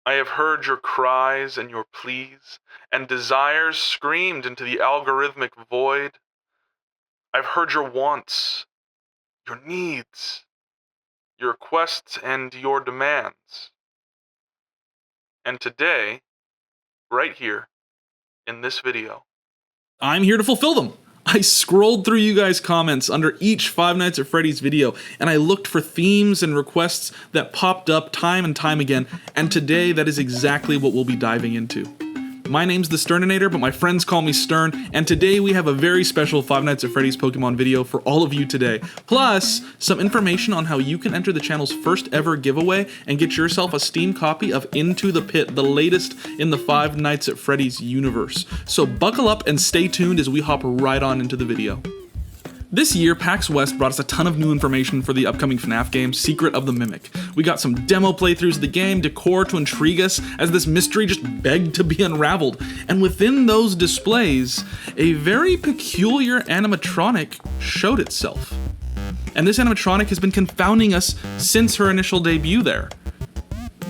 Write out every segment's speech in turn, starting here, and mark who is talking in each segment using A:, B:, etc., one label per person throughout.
A: I have heard your cries and your pleas, and desires screamed into the algorithmic void. I've heard your wants, your needs, your requests and your demands. And today, right here, in this video,
B: I'm here to fulfill them. I scrolled through you guys' comments under each Five Nights at Freddy's video, and I looked for themes and requests that popped up time and time again, and today that is exactly what we'll be diving into. My name's Thesterninator, but my friends call me Stern, and today we have a very special Five Nights at Freddy's Pokemon video for all of you today. Plus, some information on how you can enter the channel's first ever giveaway and get yourself a Steam copy of Into the Pit, the latest in the Five Nights at Freddy's universe. So buckle up and stay tuned as we hop right on into the video. This year, PAX West brought us a ton of new information for the upcoming FNAF game, Secret of the Mimic. We got some demo playthroughs of the game, decor to intrigue us as this mystery just begged to be unraveled. And within those displays, a very peculiar animatronic showed itself. And this animatronic has been confounding us since her initial debut there.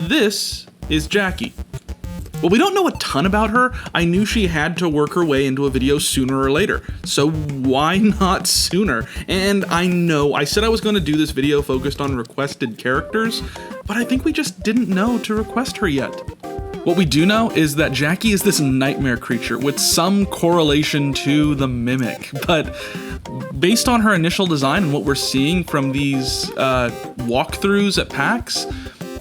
B: This is Jackie. Well, we don't know a ton about her. I knew she had to work her way into a video sooner or later, so why not sooner? And I know I said I was going to do this video focused on requested characters, but I think we just didn't know to request her yet. What we do know is that Jackie is this nightmare creature with some correlation to the Mimic, but based on her initial design and what we're seeing from these walkthroughs at PAX,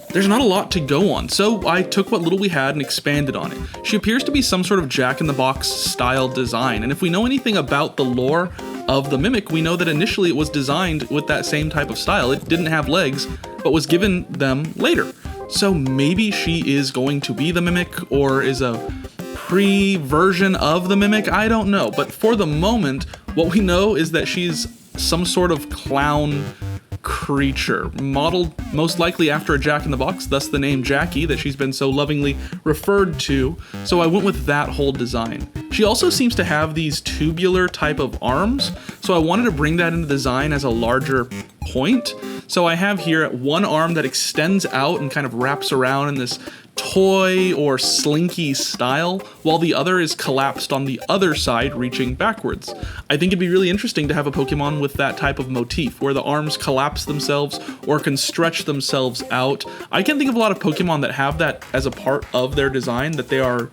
B: there's not a lot to go on, so I took what little we had and expanded on it. She appears to be some sort of Jack-in-the-Box style design, and if we know anything about the lore of the Mimic, we know that initially it was designed with that same type of style. It didn't have legs, but was given them later. So maybe she is going to be the Mimic, or is a pre-version of the Mimic, I don't know. But for the moment, what we know is that she's some sort of clown creature, modeled most likely after a Jack-in-the-Box, thus the name Jackie that she's been so lovingly referred to, so I went with that whole design. She also seems to have these tubular type of arms, so I wanted to bring that into design as a larger point. So I have here one arm that extends out and kind of wraps around in this toy or slinky style, while the other is collapsed on the other side, reaching backwards. I think it'd be really interesting to have a Pokemon with that type of motif, where the arms collapse themselves or can stretch themselves out. I can think of a lot of Pokemon that have that as a part of their design, that they are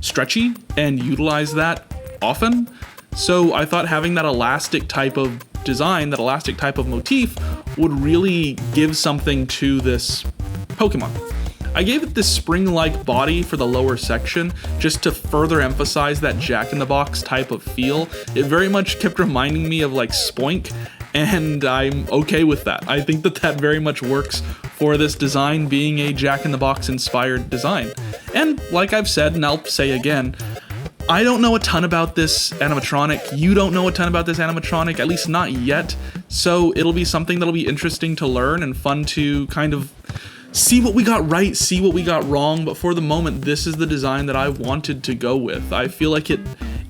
B: stretchy and utilize that often. So I thought having that elastic type of design, that elastic type of motif, would really give something to this Pokemon. I gave it this spring-like body for the lower section, just to further emphasize that Jack-in-the-Box type of feel. It very much kept reminding me of like Spoink, and I'm okay with that. I think that that very much works for this design being a Jack-in-the-Box inspired design. And like I've said, and I'll say again, I don't know a ton about this animatronic. You don't know a ton about this animatronic, at least not yet. So it'll be something that'll be interesting to learn and fun to kind of see what we got right, see what we got wrong, but for the moment, this is the design that I wanted to go with. I feel like it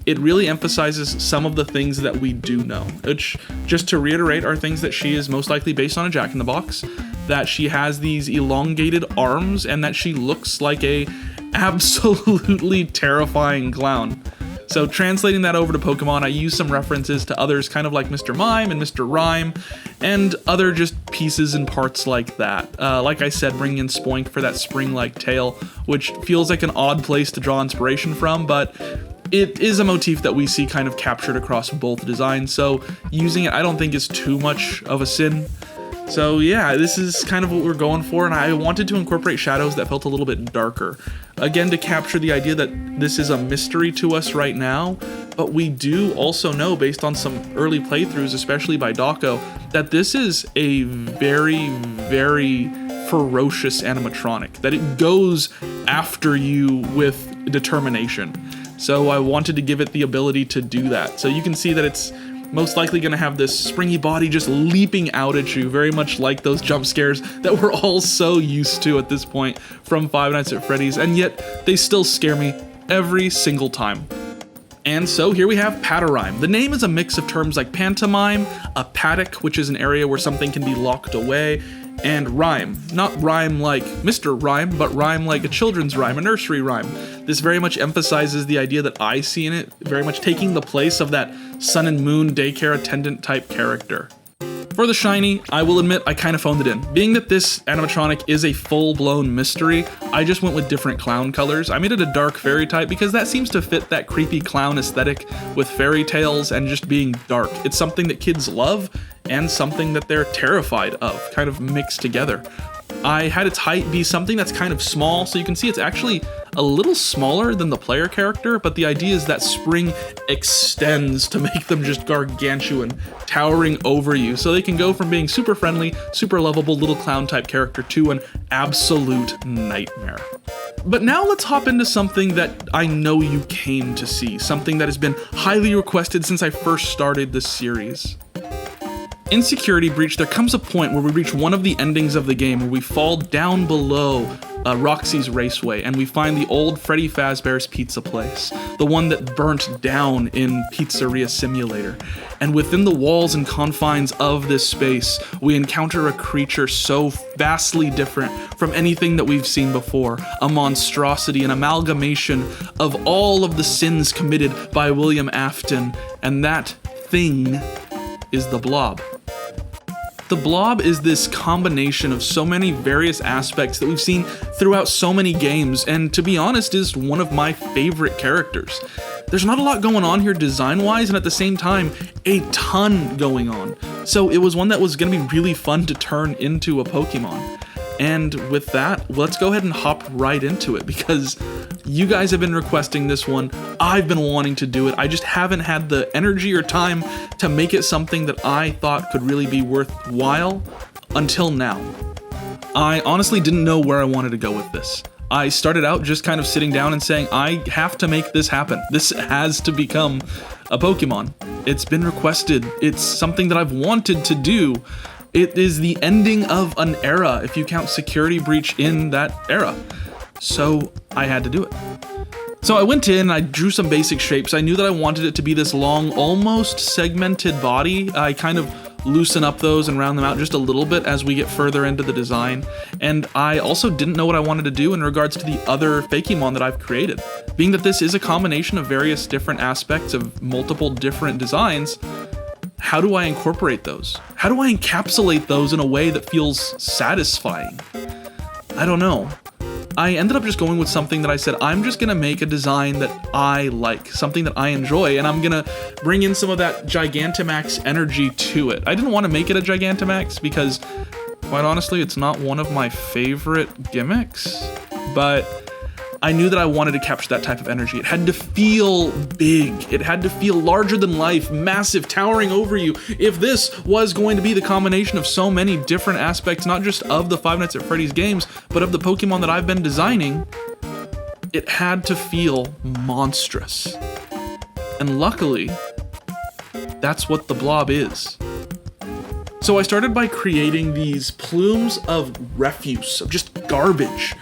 B: really emphasizes some of the things that we do know, which, just to reiterate, are things that she is most likely based on a Jack-in-the-Box, that she has these elongated arms, and that she looks like a absolutely terrifying clown. So translating that over to Pokemon, I use some references to others kind of like Mr. Mime and Mr. Rhyme, and other just pieces and parts like that. Like I said, bringing in Spoink for that spring-like tail, which feels like an odd place to draw inspiration from, but it is a motif that we see kind of captured across both designs, so using it I don't think is too much of a sin. So yeah, this is kind of what we're going for, and I wanted to incorporate shadows that felt a little bit darker. Again, to capture the idea that this is a mystery to us right now, but we do also know, based on some early playthroughs, especially by Dawko, that this is a very, very ferocious animatronic, that it goes after you with determination. So I wanted to give it the ability to do that. So you can see that it's most likely going to have this springy body just leaping out at you, very much like those jump scares that we're all so used to at this point from Five Nights at Freddy's, and yet they still scare me every single time. And so here we have Patarime. The name is a mix of terms like pantomime, a paddock, which is an area where something can be locked away, and rhyme. Not rhyme like Mr. Rhyme, but rhyme like a children's rhyme, a nursery rhyme. This very much emphasizes the idea that I see in it, very much taking the place of that sun and moon daycare attendant type character. For the shiny, I will admit I kind of phoned it in. Being that this animatronic is a full-blown mystery, I just went with different clown colors. I made it a dark fairy type because that seems to fit that creepy clown aesthetic with fairy tales and just being dark. It's something that kids love and something that they're terrified of, kind of mixed together. I had its height be something that's kind of small, so you can see it's actually a little smaller than the player character, but the idea is that Spring extends to make them just gargantuan, towering over you, so they can go from being super friendly, super lovable little clown type character to an absolute nightmare. But now let's hop into something that I know you came to see, something that has been highly requested since I first started this series. In Security Breach, there comes a point where we reach one of the endings of the game where we fall down below Roxy's Raceway and we find the old Freddy Fazbear's Pizza Place, the one that burnt down in Pizzeria Simulator. And within the walls and confines of this space, we encounter a creature so vastly different from anything that we've seen before, a monstrosity, an amalgamation of all of the sins committed by William Afton, and that thing is the Blob. The Blob is this combination of so many various aspects that we've seen throughout so many games, and to be honest, is one of my favorite characters. There's not a lot going on here design-wise, and at the same time, a ton going on. So it was one that was going to be really fun to turn into a Pokemon. And with that, let's go ahead and hop right into it, because you guys have been requesting this one. I've been wanting to do it. I just haven't had the energy or time to make it something that I thought could really be worthwhile until now. I honestly didn't know where I wanted to go with this. I started out just kind of sitting down and saying, I have to make this happen. This has to become a Pokemon. It's been requested. It's something that I've wanted to do. It is the ending of an era, if you count Security Breach in that era. So I had to do it. So I went in, I drew some basic shapes. I knew that I wanted it to be this long, almost segmented body. I kind of loosen up those and round them out just a little bit as we get further into the design. And I also didn't know what I wanted to do in regards to the other Fakemon that I've created. Being that this is a combination of various different aspects of multiple different designs, how do I incorporate those? How do I encapsulate those in a way that feels satisfying? I don't know. I ended up just going with something that I said, I'm just gonna make a design that I like, something that I enjoy, and I'm gonna bring in some of that Gigantamax energy to it. I didn't want to make it a Gigantamax because, quite honestly, it's not one of my favorite gimmicks, but I knew that I wanted to capture that type of energy. It had to feel big. It had to feel larger than life, massive, towering over you. If this was going to be the combination of so many different aspects, not just of the Five Nights at Freddy's games, but of the Pokemon that I've been designing, it had to feel monstrous. And luckily, that's what the Blob is. So I started by creating these plumes of refuse, of just garbage.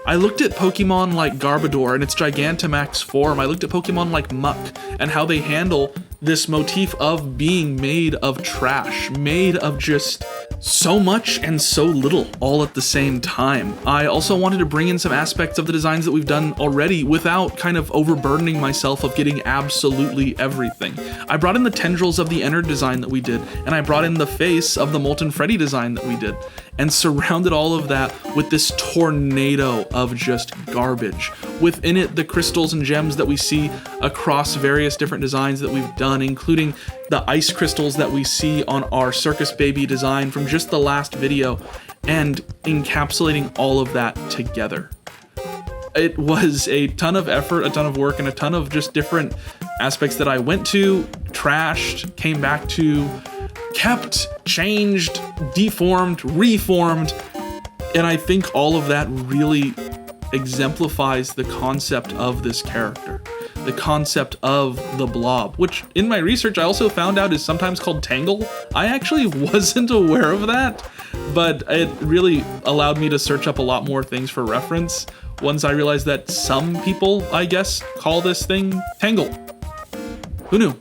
B: I looked at Pokemon like Garbodor and its Gigantamax form. I looked at Pokemon like Muck and how they handle this motif of being made of trash, made of just so much and so little all at the same time. I also wanted to bring in some aspects of the designs that we've done already without kind of overburdening myself of getting absolutely everything. I brought in the tendrils of the Ennard design that we did, and I brought in the face of the Molten Freddy design that we did, and surrounded all of that with this tornado of just garbage. Within it, the crystals and gems that we see across various different designs that we've done, including the ice crystals that we see on our Circus Baby design from just the last video, and encapsulating all of that together. It was a ton of effort, a ton of work, and a ton of just different aspects that I went to, trashed, came back to, kept, changed, deformed, reformed, and I think all of that really exemplifies the concept of this character, the concept of the Blob, which in my research I also found out is sometimes called Tangle. I actually wasn't aware of that, but it really allowed me to search up a lot more things for reference once I realized that some people, I guess, call this thing Tangle. Who knew?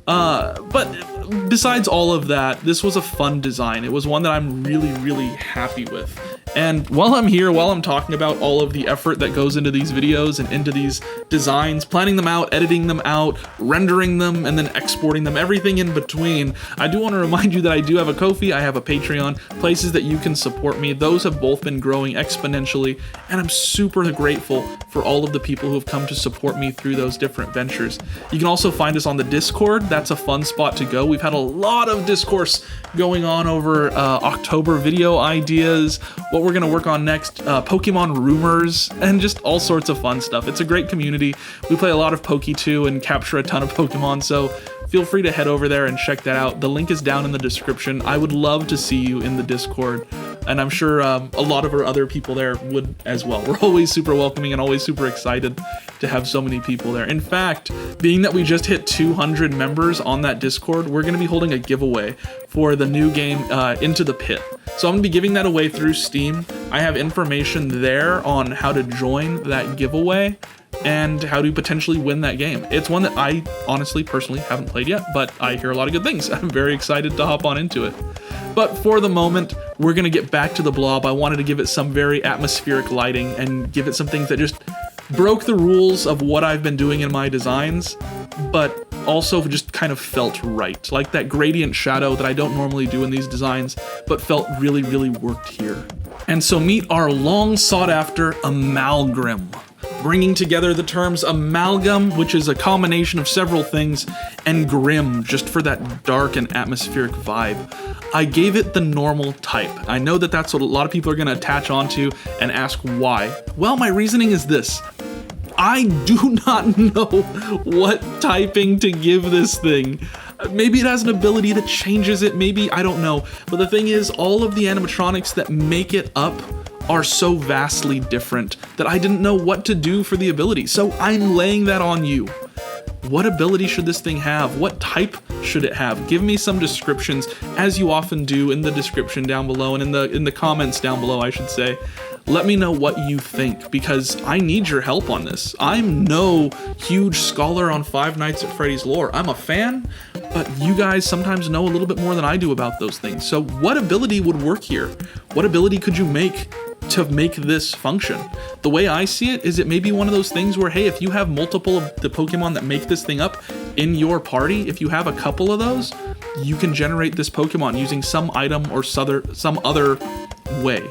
B: But besides all of that, this was a fun design. It was one that I'm really, really happy with. And while I'm here, while I'm talking about all of the effort that goes into these videos and into these designs, planning them out, editing them out, rendering them, and then exporting them, everything in between, I do want to remind you that I do have a Ko-fi, I have a Patreon, places that you can support me. Those have both been growing exponentially, and I'm super grateful for all of the people who have come to support me through those different ventures. You can also find us on the Discord. That's a fun spot to go. We've had a lot of discourse going on over October video ideas, what we're gonna work on next, Pokemon rumors, and just all sorts of fun stuff. It's a great community. We play a lot of Poke 2 and capture a ton of Pokemon, so feel free to head over there and check that out. The link is down in the description. I would love to see you in the Discord, and I'm sure a lot of our other people there would as well. We're always super welcoming and always super excited to have so many people there. In fact, being that we just hit 200 members on that Discord, we're gonna be holding a giveaway for the new game, Into the Pit. So I'm gonna be giving that away through Steam. I have information there on how to join that giveaway and how to potentially win that game. It's one that I honestly, personally haven't played yet, but I hear a lot of good things. I'm very excited to hop on into it. But for the moment, we're gonna get back to the blob. I wanted to give it some very atmospheric lighting and give it some things that just broke the rules of what I've been doing in my designs, but also just kind of felt right. Like that gradient shadow that I don't normally do in these designs, but felt really, really worked here. And so meet our long sought after amalgam, bringing together the terms amalgam, which is a combination of several things, and grim, just for that dark and atmospheric vibe. I gave it the normal type. I know that that's what a lot of people are gonna attach onto and ask why. Well, my reasoning is this. I do not know what typing to give this thing. Maybe it has an ability that changes it, maybe, I don't know. But the thing is, all of the animatronics that make it up are so vastly different that I didn't know what to do for the ability. So I'm laying that on you. What ability should this thing have? What type should it have? Give me some descriptions, as you often do in the description down below and in the comments down below, I should say. Let me know what you think, because I need your help on this. I'm no huge scholar on Five Nights at Freddy's lore. I'm a fan, but you guys sometimes know a little bit more than I do about those things. So what ability would work here? What ability could you make to make this function? The way I see it is it may be one of those things where, hey, if you have multiple of the Pokemon that make this thing up in your party, if you have a couple of those, you can generate this Pokemon using some item or some other way.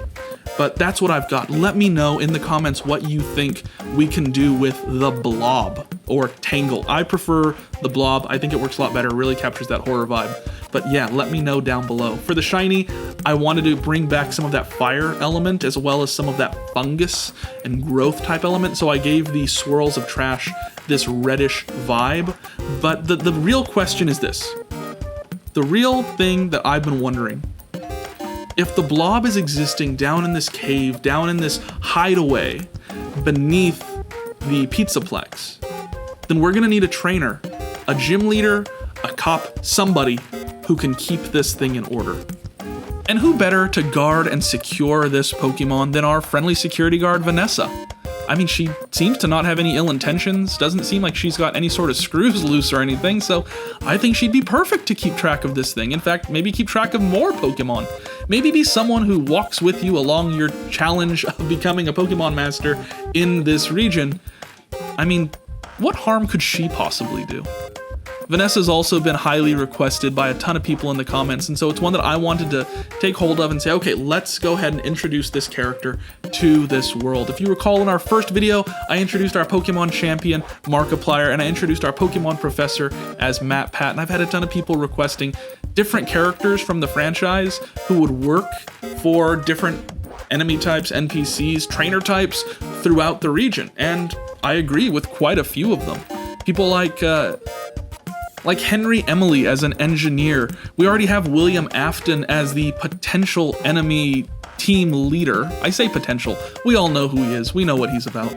B: But that's what I've got. Let me know in the comments what you think we can do with the blob or Tangle. I prefer the blob. I think it works a lot better, really captures that horror vibe. But yeah, let me know down below. For the shiny, I wanted to bring back some of that fire element as well as some of that fungus and growth type element. So I gave the swirls of trash this reddish vibe. But the real question is this. The real thing that I've been wondering, if the blob is existing down in this cave, down in this hideaway beneath the Pizzaplex, then we're gonna need a trainer, a gym leader, a cop, somebody who can keep this thing in order. And who better to guard and secure this Pokemon than our friendly security guard, Vanessa? I mean, she seems to not have any ill intentions, doesn't seem like she's got any sort of screws loose or anything, so I think she'd be perfect to keep track of this thing. In fact, maybe keep track of more Pokemon. Maybe be someone who walks with you along your challenge of becoming a Pokemon master in this region. I mean, what harm could she possibly do? Vanessa's also been highly requested by a ton of people in the comments, and so it's one that I wanted to take hold of and say, okay, let's go ahead and introduce this character to this world. If you recall in our first video, I introduced our Pokemon champion, Markiplier, and I introduced our Pokemon professor as Matt Pat, and I've had a ton of people requesting different characters from the franchise who would work for different enemy types, NPCs, trainer types throughout the region, and I agree with quite a few of them. People like Henry Emily as an engineer. We already have William Afton as the potential enemy team leader. I say potential. We all know who he is. We know what he's about.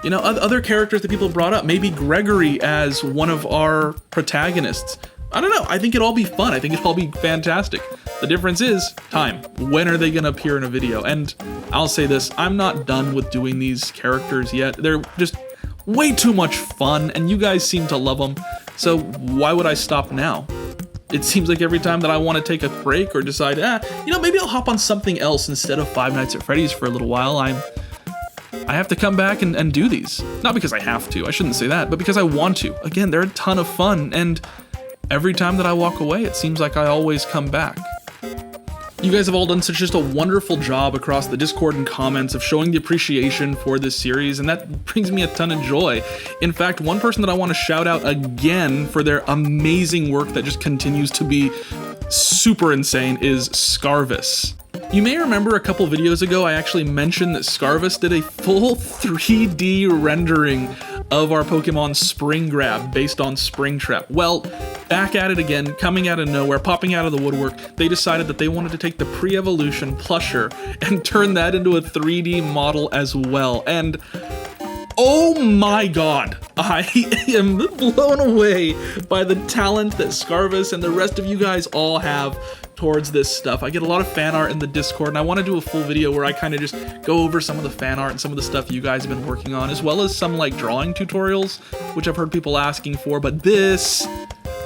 B: You know, other characters that people brought up, maybe Gregory as one of our protagonists. I don't know. I think it'll all be fun. I think it'll all be fantastic. The difference is time. When are they going to appear in a video? And I'll say this, I'm not done with doing these characters yet. They're just way too much fun, and you guys seem to love them. So why would I stop now? it seems like every time that I want to take a break or decide, maybe I'll hop on something else instead of Five Nights at Freddy's for a little while, I have to come back and do these. Not because I have to, I shouldn't say that, but because I want to. Again, they're a ton of fun, and every time that I walk away, it seems like I always come back. You guys have all done such just a wonderful job across the Discord and comments of showing the appreciation for this series, and that brings me a ton of joy. In fact, one person that I want to shout out again for their amazing work that just continues to be super insane is Scarvis. You may remember a couple videos ago I actually mentioned that Scarvis did a full 3D rendering of our Pokemon Springrab based on Springtrap. Well, back at it again, coming out of nowhere, popping out of the woodwork, they decided that they wanted to take the pre-evolution plusher and turn that into a 3D model as well. And oh my god, I am blown away by the talent that Scarvis and the rest of you guys all have towards this stuff. I get a lot of fan art in the Discord, and I want to do a full video where I kind of just go over some of the fan art and some of the stuff you guys have been working on, as well as some like drawing tutorials, which I've heard people asking for. But this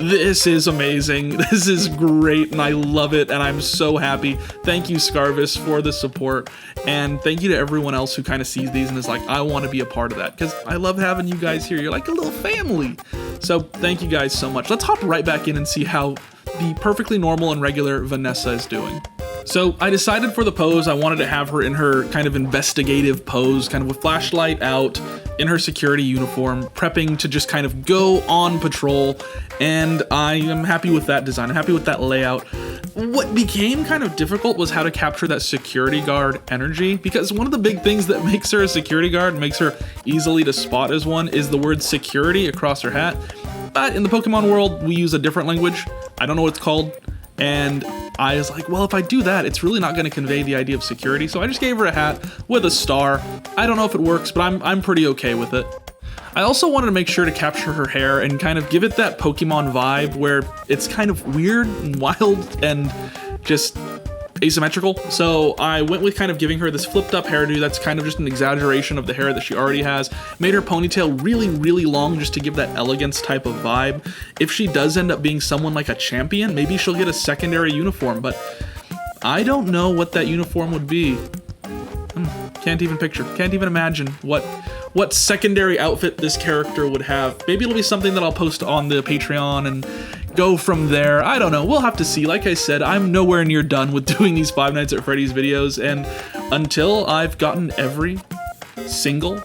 B: is amazing. This is great, and I love it, and I'm so happy. Thank you, Scarvis, for the support, and thank you to everyone else who kind of sees these and is like, I want to be a part of that, because I love having you guys here. You're like a little family. So thank you guys so much. Let's hop right back in and see how the perfectly normal and regular Vanessa is doing. So I decided for the pose, I wanted to have her in her kind of investigative pose, kind of with flashlight out, in her security uniform, prepping to just kind of go on patrol, and I am happy with that design. I'm happy with that layout. What became kind of difficult was how to capture that security guard energy, because one of the big things that makes her a security guard, makes her easily to spot as one, is the word security across her hat. But in the Pokemon world, we use a different language. I don't know what it's called. And I was like, well, if I do that, it's really not going to convey the idea of security. So I just gave her a hat with a star. I don't know if it works, but I'm pretty okay with it. I also wanted to make sure to capture her hair and kind of give it that Pokemon vibe where it's kind of weird and wild and just asymmetrical. So I went with kind of giving her this flipped up hairdo that's kind of just an exaggeration of the hair that she already has. Made her ponytail really, really long just to give that elegance type of vibe. If she does end up being someone like a champion, maybe she'll get a secondary uniform, but I don't know what that uniform would be. Can't even picture, can't even imagine what secondary outfit this character would have. Maybe it'll be something that I'll post on the Patreon and go from there. I don't know. We'll have to see. Like I said, I'm nowhere near done with doing these Five Nights at Freddy's videos, and until I've gotten every single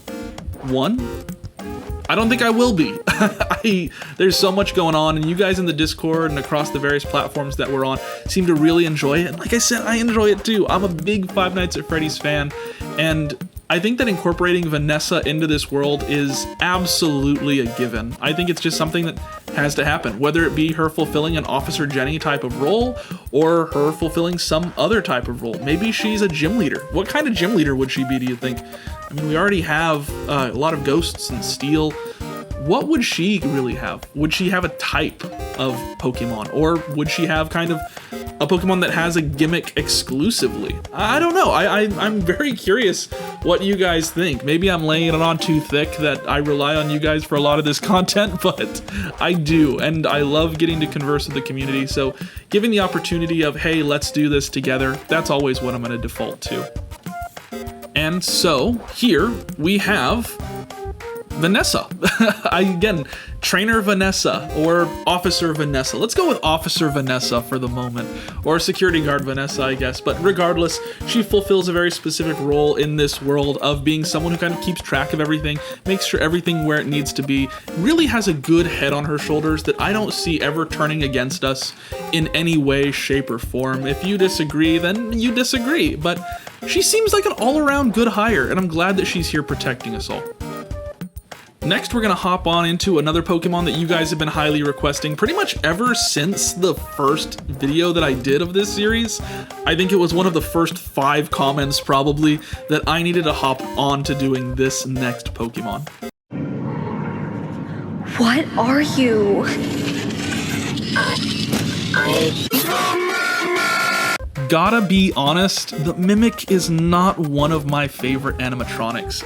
B: one, I don't think I will be. There's so much going on, and you guys in the Discord and across the various platforms that we're on seem to really enjoy it. And like I said, I enjoy it too. I'm a big Five Nights at Freddy's fan, and I think that incorporating Vanessa into this world is absolutely a given. I think it's just something that has to happen, whether it be her fulfilling an Officer Jenny type of role or her fulfilling some other type of role. Maybe she's a gym leader. What kind of gym leader would she be, do you think? I mean, we already have a lot of ghosts and steel. What would she really have? Would she have a type of Pokemon? Or would she have kind of a Pokemon that has a gimmick exclusively? I don't know. I'm very curious what you guys think. Maybe I'm laying it on too thick that I rely on you guys for a lot of this content, but I do. And I love getting to converse with the community. So giving the opportunity of, hey, let's do this together, that's always what I'm going to default to. And so here we have Vanessa. Again, Trainer Vanessa or Officer Vanessa. Let's go with Officer Vanessa for the moment, or Security Guard Vanessa, I guess. But regardless, she fulfills a very specific role in this world of being someone who kind of keeps track of everything, makes sure everything where it needs to be, really has a good head on her shoulders that I don't see ever turning against us in any way, shape, or form. If you disagree, then you disagree. But she seems like an all-around good hire, and I'm glad that she's here protecting us all. Next, we're going to hop on into another Pokemon that you guys have been highly requesting pretty much ever since the first video that I did of this series. I think it was one of the first 5 comments probably that I needed to hop on to doing this next Pokemon.
C: What are you?
B: Gotta be honest, the Mimic is not one of my favorite animatronics.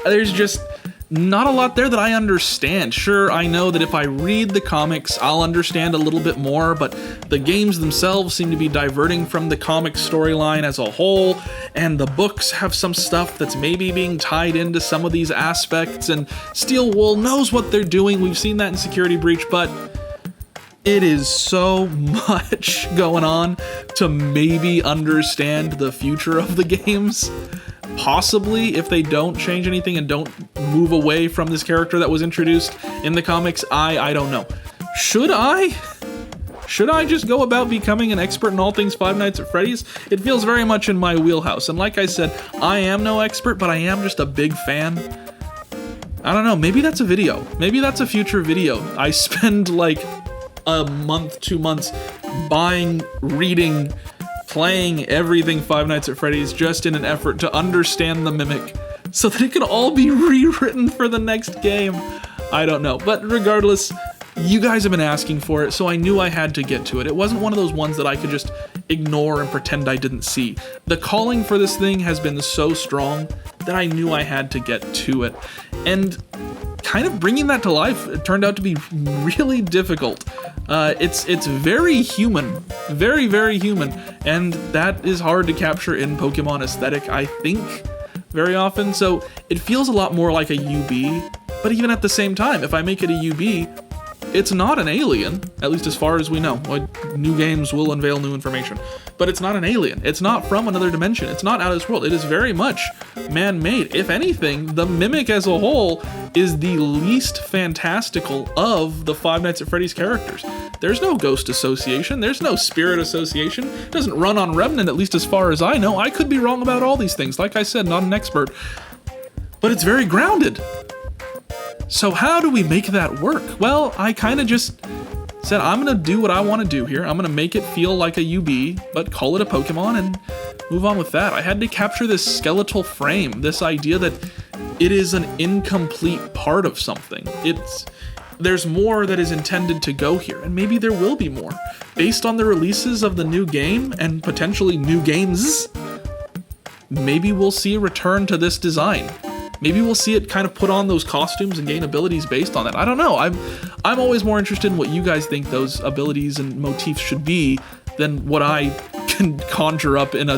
B: not a lot there that I understand. Sure, I know that if I read the comics, I'll understand a little bit more, but the games themselves seem to be diverting from the comic storyline as a whole, and the books have some stuff that's maybe being tied into some of these aspects, and Steel Wool knows what they're doing. We've seen that in Security Breach, but it is so much going on to maybe understand the future of the games. Possibly, if they don't change anything and don't move away from this character that was introduced in the comics, I don't know. Should I just go about becoming an expert in all things Five Nights at Freddy's? It feels very much in my wheelhouse, and like I said, I am no expert, but I am just a big fan. I don't know, maybe that's a video. Maybe that's a future video. I spend like a month, 2 months buying, reading, playing everything Five Nights at Freddy's just in an effort to understand the Mimic so that it can all be rewritten for the next game. I don't know, but regardless, you guys have been asking for it, so I knew I had to get to it. It wasn't one of those ones that I could just ignore and pretend I didn't see. The calling for this thing has been so strong that I knew I had to get to it. And kind of bringing that to life, it turned out to be really difficult. It's very human, very, very human, and that is hard to capture in Pokemon aesthetic, I think, very often. So it feels a lot more like a UB, but even at the same time, if I make it a UB, it's not an alien, at least as far as we know. New games will unveil new information, but it's not an alien. It's not from another dimension. It's not out of this world. It is very much man-made. If anything, the Mimic as a whole is the least fantastical of the Five Nights at Freddy's characters. There's no ghost association. There's no spirit association. It doesn't run on Remnant, at least as far as I know. I could be wrong about all these things. Like I said, not an expert, but it's very grounded. So how do we make that work? Well, I kind of just said, I'm going to do what I want to do here. I'm going to make it feel like a UB, but call it a Pokemon and move on with that. I had to capture this skeletal frame, this idea that it is an incomplete part of something. There's more that is intended to go here, and maybe there will be more. Based on the releases of the new game, and potentially new games, maybe we'll see a return to this design. Maybe we'll see it kind of put on those costumes and gain abilities based on that. I don't know. I'm always more interested in what you guys think those abilities and motifs should be than what I can conjure up in a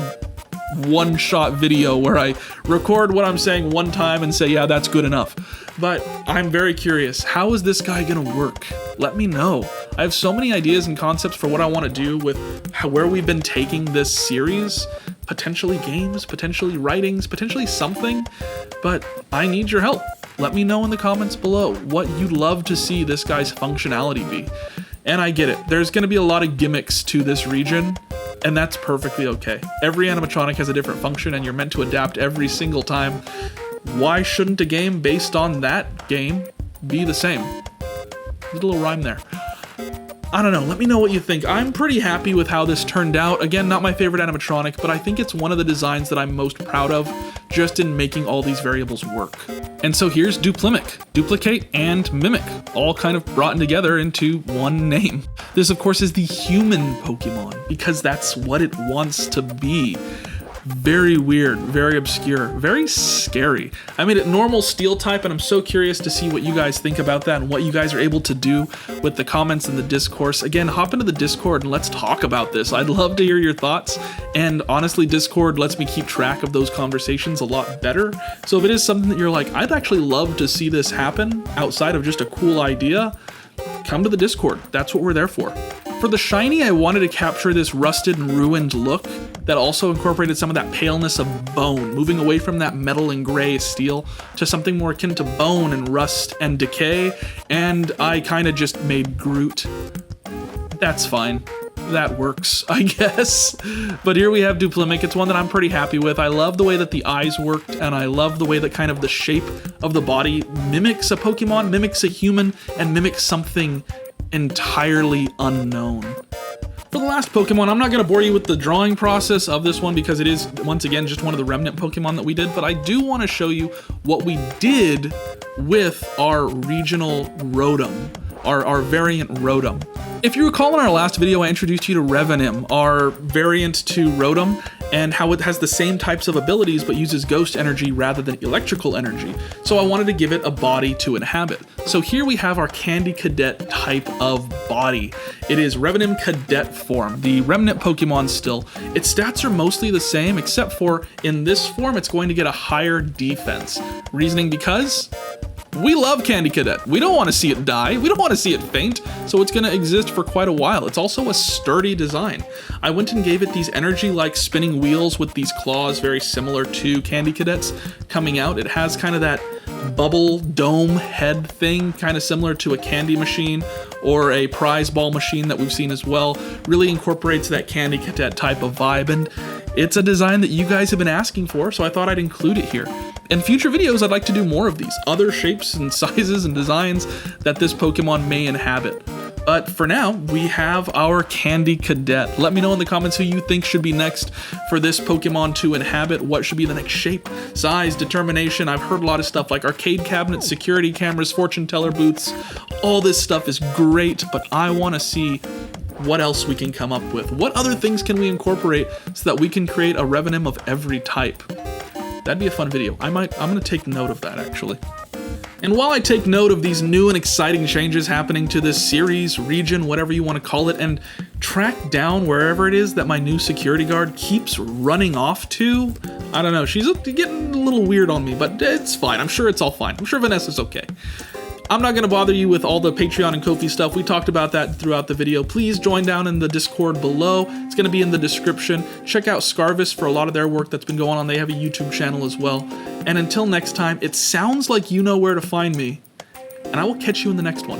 B: one-shot video where I record what I'm saying one time and say, yeah, that's good enough. But I'm very curious. How is this guy gonna work? Let me know. I have so many ideas and concepts for what I want to do with where we've been taking this series. Potentially games, potentially writings, potentially something, but I need your help. Let me know in the comments below what you'd love to see this guy's functionality be. And I get it, there's going to be a lot of gimmicks to this region, and that's perfectly okay. Every animatronic has a different function, and you're meant to adapt every single time. Why shouldn't a game based on that game be the same? Little rhyme there. I don't know, let me know what you think. I'm pretty happy with how this turned out. Again, not my favorite animatronic, but I think it's one of the designs that I'm most proud of, just in making all these variables work. And so here's Duplimic, Duplicate, and Mimic, all kind of brought together into one name. This, of course, is the human Pokemon, because that's what it wants to be. Very weird, very obscure, very scary. I made it normal steel type, and I'm so curious to see what you guys think about that and what you guys are able to do with the comments and the discourse. Again, hop into the Discord and let's talk about this. I'd love to hear your thoughts, and honestly, Discord lets me keep track of those conversations a lot better. So if it is something that you're like, I'd actually love to see this happen outside of just a cool idea, come to the Discord. That's what we're there for. For the shiny, I wanted to capture this rusted and ruined look that also incorporated some of that paleness of bone, moving away from that metal and gray steel to something more akin to bone and rust and decay, and I kind of just made Groot. That's fine. That works, I guess. But here we have Duplimic. It's one that I'm pretty happy with. I love the way that the eyes worked, and I love the way that kind of the shape of the body mimics a Pokemon, mimics a human, and mimics something entirely unknown. For the last Pokemon, I'm not going to bore you with the drawing process of this one because it is, once again, just one of the Remnant Pokemon that we did, but I do want to show you what we did with our regional Rotom, our variant Rotom. If you recall in our last video, I introduced you to Revenim, our variant to Rotom, and how it has the same types of abilities but uses ghost energy rather than electrical energy. So I wanted to give it a body to inhabit. So here we have our Candy Cadet type of body. It is Revenant Cadet form, the Remnant Pokemon still. Its stats are mostly the same, except for in this form it's going to get a higher defense. Reasoning because we love Candy Cadet. We don't want to see it die. We don't want to see it faint. So it's going to exist for quite a while. It's also a sturdy design. I went and gave it these energy-like spinning wheels with these claws very similar to Candy Cadet's coming out. It has kind of that bubble dome head thing, kind of similar to a candy machine or a prize ball machine that we've seen as well. Really incorporates that Candy Cadet type of vibe, and it's a design that you guys have been asking for, so I thought I'd include it here. In future videos, I'd like to do more of these, other shapes and sizes and designs that this Pokemon may inhabit. But for now, we have our Candy Cadet. Let me know in the comments who you think should be next for this Pokemon to inhabit. What should be the next shape, size, determination? I've heard a lot of stuff like arcade cabinets, security cameras, fortune teller booths. All this stuff is great, but I want to see what else we can come up with. What other things can we incorporate so that we can create a Revenant of every type? That'd be a fun video. I'm gonna take note of that actually. And while I take note of these new and exciting changes happening to this series, region, whatever you want to call it, and track down wherever it is that my new security guard keeps running off to, I don't know, she's getting a little weird on me, but it's fine. I'm sure it's all fine. I'm sure Vanessa's okay. I'm not going to bother you with all the Patreon and Ko-fi stuff. We talked about that throughout the video. Please join down in the Discord below. It's going to be in the description. Check out Scarvis for a lot of their work that's been going on. They have a YouTube channel as well. And until next time, it sounds like you know where to find me. And I will catch you in the next one.